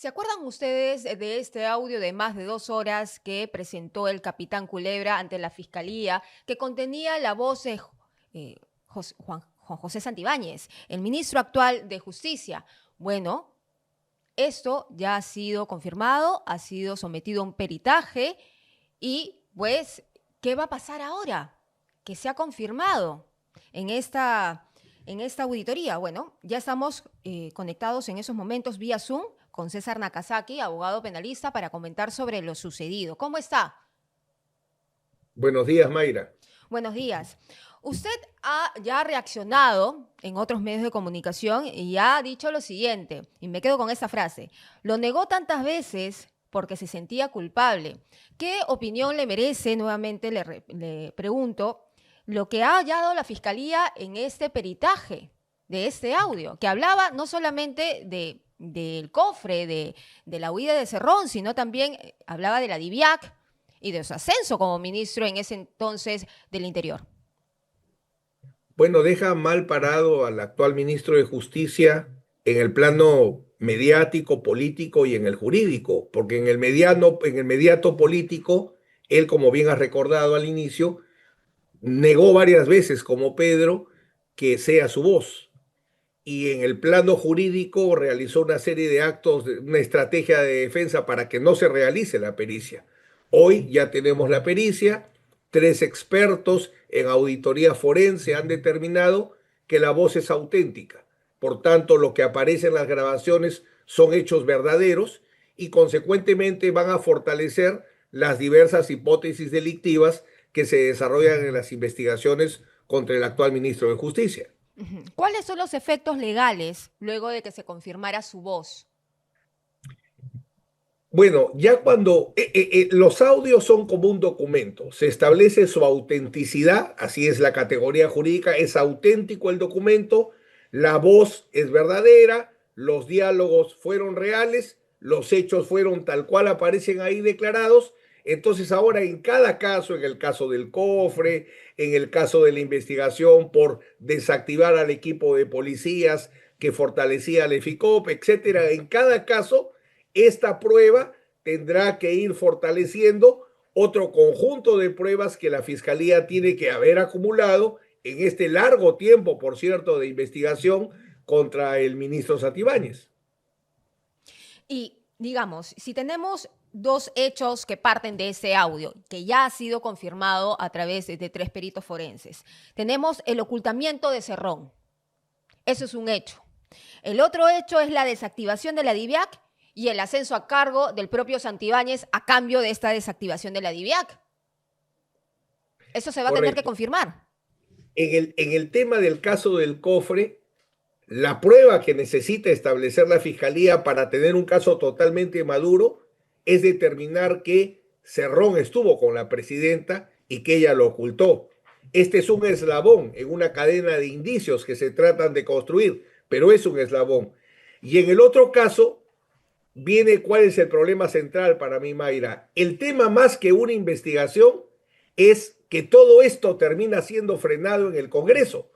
¿Se acuerdan ustedes de este audio de más de 2 horas que presentó el capitán Culebra ante la fiscalía, que contenía la voz de Juan José Santibáñez, el ministro actual de Justicia? Bueno, esto ya ha sido confirmado, ha sido sometido a un peritaje y pues, ¿qué va a pasar ahora? Que se ha confirmado en esta auditoría. Bueno, ya estamos conectados en esos momentos vía Zoom con César Nakazaki, abogado penalista, para comentar sobre lo sucedido. ¿Cómo está? Buenos días, Mayra. Buenos días. Usted ya ha reaccionado en otros medios de comunicación y ha dicho lo siguiente, y me quedo con esta frase: lo negó tantas veces porque se sentía culpable. ¿Qué opinión le merece, nuevamente le pregunto, lo que ha hallado la Fiscalía en este peritaje de este audio, que hablaba no solamente del cofre, de la huida de Cerrón, sino también hablaba de la DIVIAC y de su ascenso como ministro en ese entonces del Interior? Bueno, deja mal parado al actual ministro de Justicia en el plano mediático, político y en el jurídico, porque en el mediato político, él, como bien has recordado al inicio, negó varias veces, como Pedro, que sea su voz. Y en el plano jurídico realizó una serie de actos, una estrategia de defensa para que no se realice la pericia. Hoy ya tenemos la pericia, tres expertos en auditoría forense han determinado que la voz es auténtica. Por tanto, lo que aparece en las grabaciones son hechos verdaderos y consecuentemente van a fortalecer las diversas hipótesis delictivas que se desarrollan en las investigaciones contra el actual ministro de Justicia. ¿Cuáles son los efectos legales luego de que se confirmara su voz? Bueno, ya cuando los audios son como un documento, se establece su autenticidad, así es la categoría jurídica, es auténtico el documento, la voz es verdadera, los diálogos fueron reales, los hechos fueron tal cual aparecen ahí declarados. Entonces ahora en cada caso, en el caso del cofre, en el caso de la investigación por desactivar al equipo de policías que fortalecía al EFICOP, etcétera, en cada caso esta prueba tendrá que ir fortaleciendo otro conjunto de pruebas que la Fiscalía tiene que haber acumulado en este largo tiempo, por cierto, de investigación contra el ministro Santibáñez. Y digamos, si tenemos dos hechos que parten de ese audio, que ya ha sido confirmado a través de tres peritos forenses, tenemos el ocultamiento de Cerrón. Eso es un hecho. El otro hecho es la desactivación de la DIVIAC y el ascenso a cargo del propio Santibáñez a cambio de esta desactivación de la DIVIAC. Eso se va a tener que Correcto. confirmar. En el tema del caso del cofre, la prueba que necesita establecer la Fiscalía para tener un caso totalmente maduro es determinar que Cerrón estuvo con la presidenta y que ella lo ocultó. Este es un eslabón en una cadena de indicios que se tratan de construir, pero es un eslabón. Y en el otro caso viene cuál es el problema central para mí, Mayra. El tema más que una investigación es que todo esto termina siendo frenado en el Congreso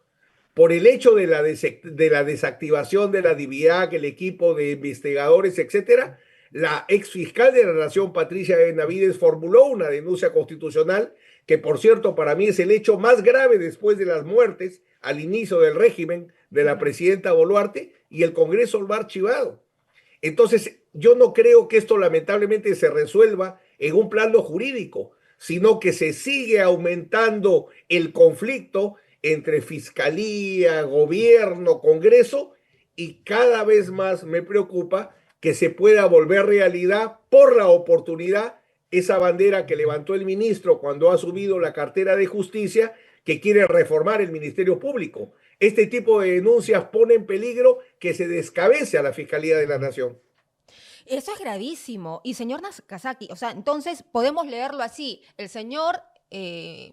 por el hecho de la desactivación de la DIVIAC, el equipo de investigadores, etcétera. La ex fiscal de la Nación, Patricia Benavides, formuló una denuncia constitucional que, por cierto, para mí es el hecho más grave después de las muertes al inicio del régimen de la presidenta Boluarte, y el Congreso lo ha archivado. Entonces, yo no creo que esto lamentablemente se resuelva en un plano jurídico, sino que se sigue aumentando el conflicto entre fiscalía, gobierno, Congreso, y cada vez más me preocupa que se pueda volver realidad por la oportunidad esa bandera que levantó el ministro cuando ha asumido la cartera de justicia, que quiere reformar el Ministerio Público. Este tipo de denuncias pone en peligro que se descabece a la Fiscalía de la Nación. Eso es gravísimo. Y señor Nakazaki, o sea, entonces podemos leerlo así. El señor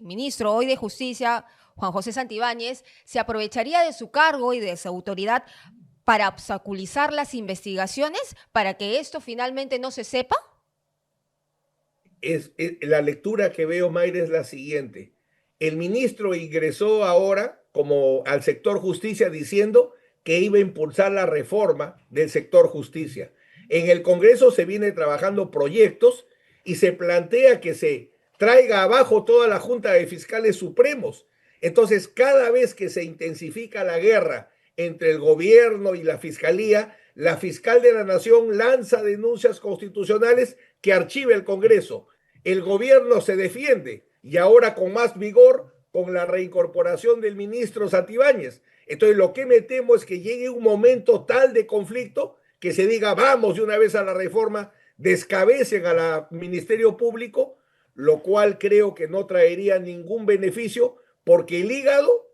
ministro hoy de Justicia, Juan José Santibáñez, se aprovecharía de su cargo y de su autoridad para obstaculizar las investigaciones, para que esto finalmente no se sepa. La lectura que veo, Mayra, es la siguiente. El ministro ingresó ahora como al sector justicia diciendo que iba a impulsar la reforma del sector justicia. En el Congreso se viene trabajando proyectos y se plantea que se traiga abajo toda la Junta de Fiscales Supremos. Entonces, cada vez que se intensifica la guerra entre el gobierno y la fiscal de la Nación lanza denuncias constitucionales que archiva el Congreso. El gobierno se defiende y ahora con más vigor con la reincorporación del ministro Santibáñez. Entonces, lo que me temo es que llegue un momento tal de conflicto que se diga, vamos de una vez a la reforma, descabecen al Ministerio Público, lo cual creo que no traería ningún beneficio, porque el hígado,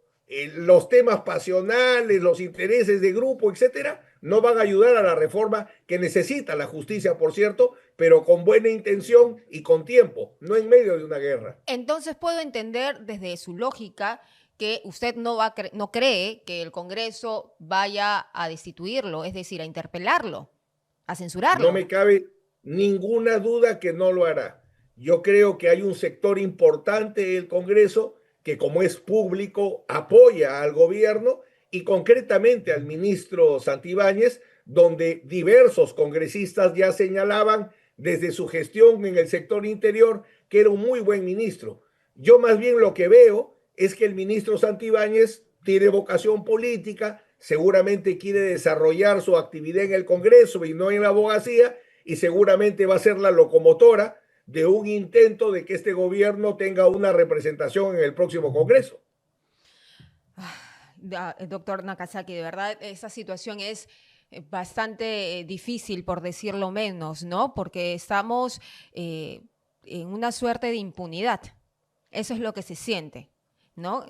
los temas pasionales, los intereses de grupo, etcétera, no van a ayudar a la reforma que necesita la justicia, por cierto, pero con buena intención y con tiempo, no en medio de una guerra. Entonces puedo entender desde su lógica que usted no cree que el Congreso vaya a destituirlo, es decir, a interpelarlo, a No censurarlo. me cabe ninguna duda que no lo hará. Yo creo que hay un sector importante del Congreso que, como es público, apoya al gobierno y concretamente al ministro Santibáñez, donde diversos congresistas ya señalaban desde su gestión en el sector interior que era un muy buen ministro. Yo más bien lo que veo es que el ministro Santibáñez tiene vocación política, seguramente quiere desarrollar su actividad en el Congreso y no en la abogacía, y seguramente va a ser la locomotora de un intento de que este gobierno tenga una representación en el próximo Congreso. Doctor Nakazaki, de verdad, esa situación es bastante difícil, por decirlo menos, ¿no? Porque estamos en una suerte de impunidad. Eso es lo que se siente, ¿no?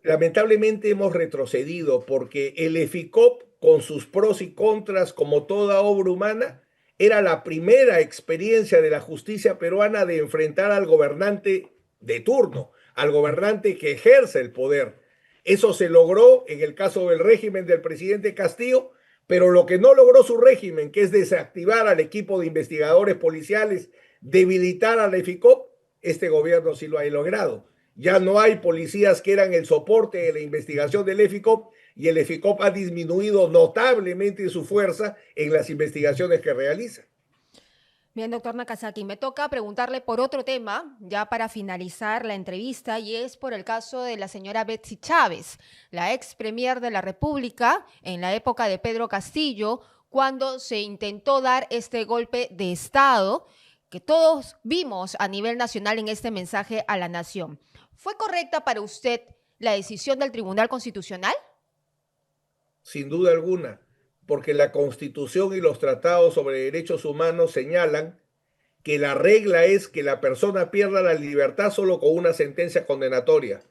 Lamentablemente hemos retrocedido porque el EFICOP, con sus pros y contras, como toda obra humana, era la primera experiencia de la justicia peruana de enfrentar al gobernante de turno, al gobernante que ejerce el poder. Eso se logró en el caso del régimen del presidente Castillo, pero lo que no logró su régimen, que es desactivar al equipo de investigadores policiales, debilitar al EFICOP, este gobierno sí lo ha logrado. Ya no hay policías que eran el soporte de la investigación del EFICOP y el EFICOP ha disminuido notablemente su fuerza en las investigaciones que realiza. Bien, doctor Nakazaki, me toca preguntarle por otro tema, ya para finalizar la entrevista, y es por el caso de la señora Betsy Chávez, la ex premier de la República en la época de Pedro Castillo, cuando se intentó dar este golpe de Estado que todos vimos a nivel nacional en este mensaje a la nación. ¿Fue correcta para usted la decisión del Tribunal Constitucional? Sin duda alguna, porque la Constitución y los tratados sobre derechos humanos señalan que la regla es que la persona pierda la libertad solo con una sentencia condenatoria,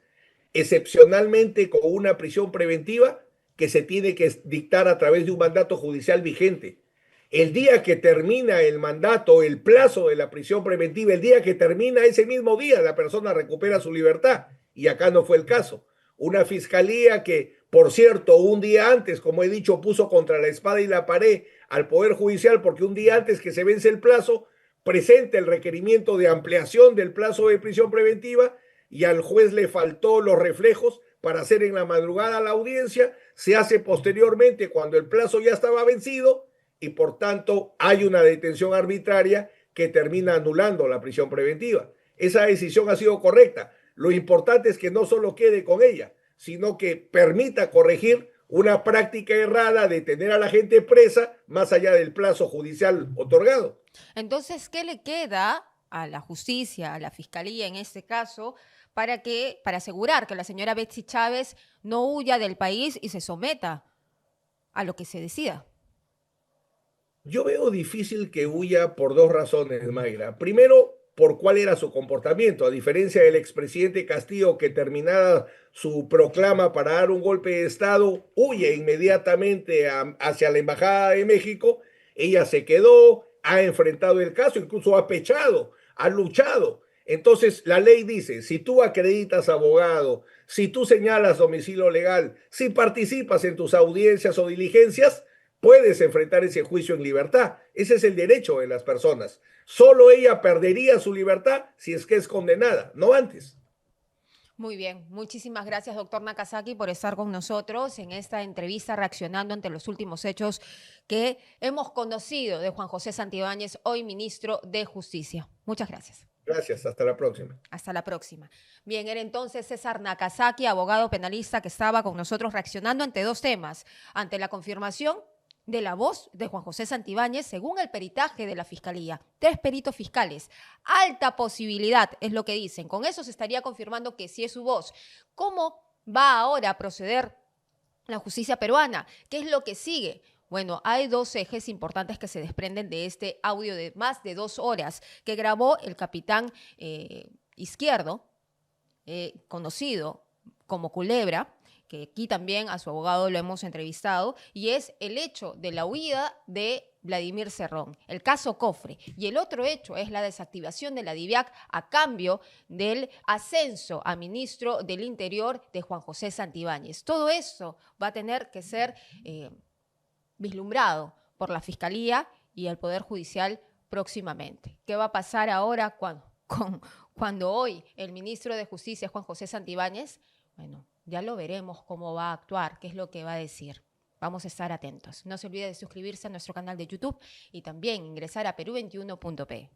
excepcionalmente con una prisión preventiva que se tiene que dictar a través de un mandato judicial vigente. El día que termina el mandato, el plazo de la prisión preventiva, el día que termina, ese mismo día la persona recupera su libertad. Y acá no fue el caso. Una fiscalía que, por cierto, un día antes, como he dicho, puso contra la espada y la pared al Poder Judicial, porque un día antes que se vence el plazo, presenta el requerimiento de ampliación del plazo de prisión preventiva y al juez le faltó los reflejos para hacer en la madrugada la audiencia, se hace posteriormente cuando el plazo ya estaba vencido y por tanto hay una detención arbitraria que termina anulando la prisión preventiva. Esa decisión ha sido correcta. Lo importante es que no solo quede con ella, sino que permita corregir una práctica errada de tener a la gente presa más allá del plazo judicial otorgado. Entonces, ¿qué le queda a la justicia, a la fiscalía en este caso, para asegurar que la señora Betsy Chávez no huya del país y se someta a lo que se decida? Yo veo difícil que huya por dos razones, Mayra. Primero, por cuál era su comportamiento, a diferencia del expresidente Castillo, que terminada su proclama para dar un golpe de Estado, huye inmediatamente hacia la Embajada de México. Ella se quedó, ha enfrentado el caso, incluso ha pechado, ha luchado. Entonces, la ley dice, si tú acreditas abogado, si tú señalas domicilio legal, si participas en tus audiencias o diligencias, puedes enfrentar ese juicio en libertad. Ese es el derecho de las personas. Solo ella perdería su libertad si es que es condenada, no antes. Muy bien, muchísimas gracias, doctor Nakazaki, por estar con nosotros en esta entrevista reaccionando ante los últimos hechos que hemos conocido de Juan José Santibáñez, hoy ministro de Justicia. Muchas gracias. Gracias, hasta la próxima. Hasta la próxima. Bien, era entonces César Nakazaki, abogado penalista que estaba con nosotros reaccionando ante dos temas, ante la confirmación de la voz de Juan José Santibáñez, según el peritaje de la Fiscalía. 3 peritos fiscales. Alta posibilidad, es lo que dicen. Con eso se estaría confirmando que sí es su voz. ¿Cómo va ahora a proceder la justicia peruana? ¿Qué es lo que sigue? Bueno, hay 2 ejes importantes que se desprenden de este audio de más de 2 horas que grabó el capitán Izquierdo, conocido como Culebra, que aquí también a su abogado lo hemos entrevistado, y es el hecho de la huida de Vladimir Cerrón, el caso Cofre. Y el otro hecho es la desactivación de la DIVIAC a cambio del ascenso a ministro del Interior de Juan José Santibáñez. Todo eso va a tener que ser vislumbrado por la Fiscalía y el Poder Judicial próximamente. ¿Qué va a pasar ahora cuando hoy el ministro de Justicia, Juan José Santibáñez, bueno, ya lo veremos cómo va a actuar, qué es lo que va a decir. Vamos a estar atentos. No se olvide de suscribirse a nuestro canal de YouTube y también ingresar a Perú21.pe.